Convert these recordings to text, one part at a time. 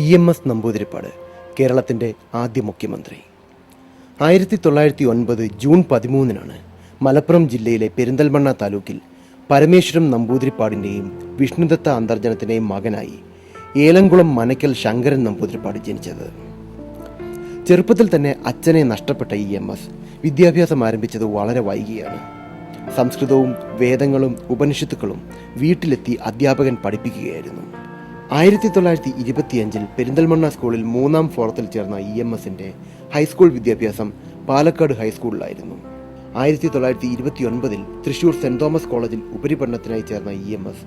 EMS Namboodiripad കേരളത്തിൻ്റെ ആദ്യ മുഖ്യമന്ത്രി. 1909 ജൂൺ 13 മലപ്പുറം ജില്ലയിലെ പെരിന്തൽമണ്ണ താലൂക്കിൽ പരമേശ്വരം നമ്പൂതിരിപ്പാടിൻ്റെയും വിഷ്ണുദത്ത അന്തർജനത്തിൻ്റെയും മകനായി ഏലംകുളം മനക്കൽ ശങ്കരൻ നമ്പൂതിരിപ്പാട് ജനിച്ചത്. ചെറുപ്പത്തിൽ തന്നെ അച്ഛനെ നഷ്ടപ്പെട്ട EMS വിദ്യാഭ്യാസം ആരംഭിച്ചത് വളരെ വൈകിയാണ്. സംസ്കൃതവും വേദങ്ങളും ഉപനിഷത്തുക്കളും വീട്ടിലെത്തി അധ്യാപകൻ പഠിപ്പിക്കുകയായിരുന്നു. 1925 പെരിന്തൽമണ്ണ സ്കൂളിൽ 3ാം ഫോറത്തിൽ ചേർന്ന EMSന്റെ ഹൈസ്കൂൾ വിദ്യാഭ്യാസം പാലക്കാട് ഹൈസ്കൂളിലായിരുന്നു. 1929 തൃശൂർ സെന്റ് തോമസ് കോളേജിൽ ഉപരിപഠനത്തിനായി ചേർന്ന EMS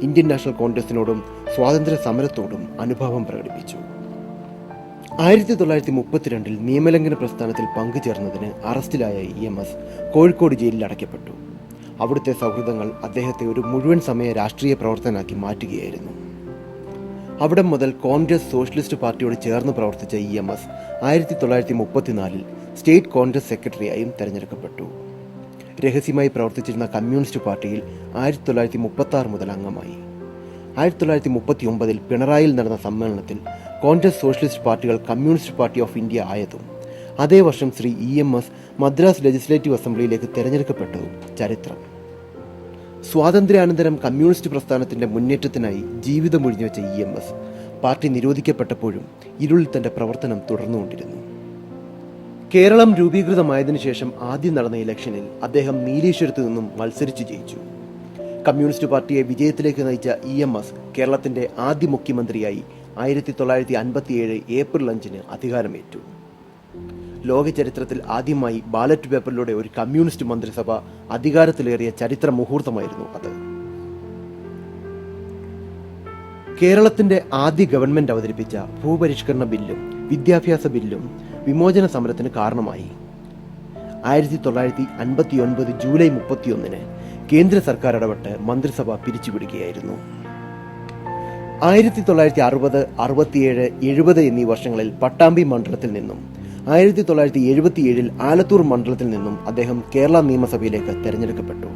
ഇന്ത്യൻ നാഷണൽ കോൺഗ്രസിനോടും സ്വാതന്ത്ര്യ സമരത്തോടും അനുഭാവം പ്രകടിപ്പിച്ചു. 1932 നിയമലംഘന പ്രസ്ഥാനത്തിൽ പങ്കുചേർന്നതിന് അറസ്റ്റിലായ EMS കോഴിക്കോട് ജയിലിൽ അടയ്ക്കപ്പെട്ടു. അവിടുത്തെ സൗഹൃദങ്ങൾ അദ്ദേഹത്തെ ഒരു മുഴുവൻ സമയ രാഷ്ട്രീയ പ്രവർത്തകനാക്കി മാറ്റുകയായിരുന്നു. അവിടം മുതൽ കോൺഗ്രസ് സോഷ്യലിസ്റ്റ് പാർട്ടിയോട് ചേർന്ന് പ്രവർത്തിച്ച EMS 1934 സ്റ്റേറ്റ് കോൺഗ്രസ് സെക്രട്ടറിയായും തെരഞ്ഞെടുക്കപ്പെട്ടു. രഹസ്യമായി പ്രവർത്തിച്ചിരുന്ന കമ്മ്യൂണിസ്റ്റ് പാർട്ടിയിൽ 1936 മുതൽ അംഗമായി. 1939 പിണറായിയിൽ നടന്ന സമ്മേളനത്തിൽ കോൺഗ്രസ് സോഷ്യലിസ്റ്റ് പാർട്ടികൾ കമ്മ്യൂണിസ്റ്റ് പാർട്ടി ഓഫ് ഇന്ത്യ ആയതും അതേ വർഷം ശ്രീ EMS മദ്രാസ് ലെജിസ്ലേറ്റീവ് അസംബ്ലിയിലേക്ക് തെരഞ്ഞെടുക്കപ്പെട്ടതും ചരിത്രം. സ്വാതന്ത്ര്യാനന്തരം കമ്മ്യൂണിസ്റ്റ് പ്രസ്ഥാനത്തിന്റെ മുന്നേറ്റത്തിനായി ജീവിതമൊഴിഞ്ഞു വെച്ച EMS പാർട്ടി നിരോധിക്കപ്പെട്ടപ്പോഴും ഇരുളിൽ തന്റെ പ്രവർത്തനം തുടർന്നുകൊണ്ടിരുന്നു. കേരളം രൂപീകൃതമായതിനു ശേഷം ആദ്യം നടന്ന ഇലക്ഷനിൽ അദ്ദേഹം നീലേശ്വരത്ത് നിന്നും മത്സരിച്ചു ജയിച്ചു. കമ്മ്യൂണിസ്റ്റ് പാർട്ടിയെ വിജയത്തിലേക്ക് നയിച്ച EMS കേരളത്തിന്റെ ആദ്യ മുഖ്യമന്ത്രിയായി 1957 ഏപ്രിൽ 5 അധികാരമേറ്റു. ലോക ചരിത്രത്തിൽ ആദ്യമായി ബാലറ്റ് പേപ്പറിലൂടെ ഒരു കമ്മ്യൂണിസ്റ്റ് മന്ത്രിസഭ അധികാരത്തിലേറിയ ചരിത്ര മുഹൂർത്തമായിരുന്നു അത്. കേരളത്തിന്റെ ആദ്യ ഗവൺമെന്റ് അവതരിപ്പിച്ച ഭൂപരിഷ്കരണ ബില്ലും വിദ്യാഭ്യാസ ബില്ലും വിമോചന സമരത്തിന് കാരണമായി. 1959 ജൂലൈ 31 കേന്ദ്ര സർക്കാർ ഇടപെട്ട് മന്ത്രിസഭ പിരിച്ചുവിടുകയായിരുന്നു. 1960, 67, 70 എന്നീ വർഷങ്ങളിൽ പട്ടാമ്പി മണ്ഡലത്തിൽ നിന്നും 1977 ആലത്തൂർ മണ്ഡലത്തിൽ നിന്നും അദ്ദേഹം കേരള നിയമസഭയിലേക്ക് തെരഞ്ഞെടുക്കപ്പെട്ടു.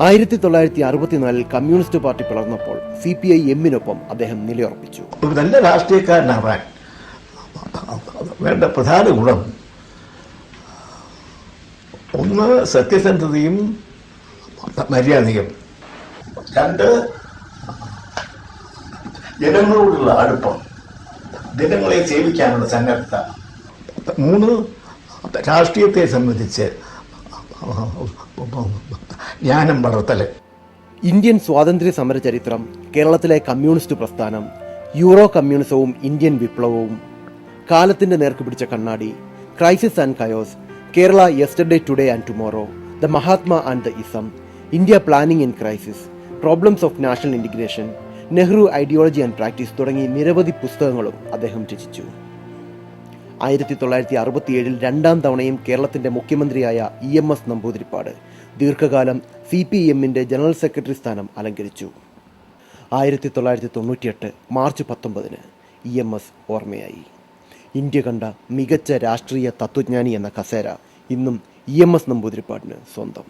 1964 കമ്മ്യൂണിസ്റ്റ് പാർട്ടി പിളർന്നപ്പോൾ CPI-Mനൊപ്പം അദ്ദേഹം നിലയുറപ്പിച്ചു. ഒരു നല്ല രാഷ്ട്രീയക്കാരനാവാൻ വേണ്ട പ്രധാന ഗുണം ഒന്ന് സത്യസന്ധതയും മര്യാദയും, 2 ജനങ്ങളോടുള്ള അടുപ്പം, ജനങ്ങളെ സേവിക്കാനുള്ള സന്നദ്ധത, 3 രാഷ്ട്രീയത്തെ സംബന്ധിച്ച് ജ്ഞാനം വളർത്തല്. ഇന്ത്യൻ സ്വാതന്ത്ര്യ സമര ചരിത്രം, കേരളത്തിലെ കമ്മ്യൂണിസ്റ്റ് പ്രസ്ഥാനം, യൂറോ കമ്മ്യൂണിസവും ഇന്ത്യൻ വിപ്ലവവും, കാലത്തിന്റെ നേർക്ക് പിടിച്ച കണ്ണാടി, crisis and chaos, Kerala yesterday today and tomorrow, the Mahatma and the ism, India planning in crisis, problems of national integration, Nehru ideology and practice തുടങ്ങി നിരവധി പുസ്തകങ്ങളും അദ്ദേഹം രചിച്ചു. 1967 2ാം തവണയും കേരളത്തിന്റെ മുഖ്യമന്ത്രിയായ EMS നമ്പൂതിരിപ്പാട് ദീർഘകാലം CPI-Mന്റെ ജനറൽ സെക്രട്ടറി സ്ഥാനം അലങ്കരിച്ചു. 1998 മാർച്ച് 19 EMS ഓർമ്മയായി. ഇന്ത്യ കണ്ട മികച്ച രാഷ്ട്രീയ തത്വജ്ഞാനി എന്ന കസേര ഇന്നും EMS നമ്പൂതിരിപ്പാടിന് സ്വന്തം.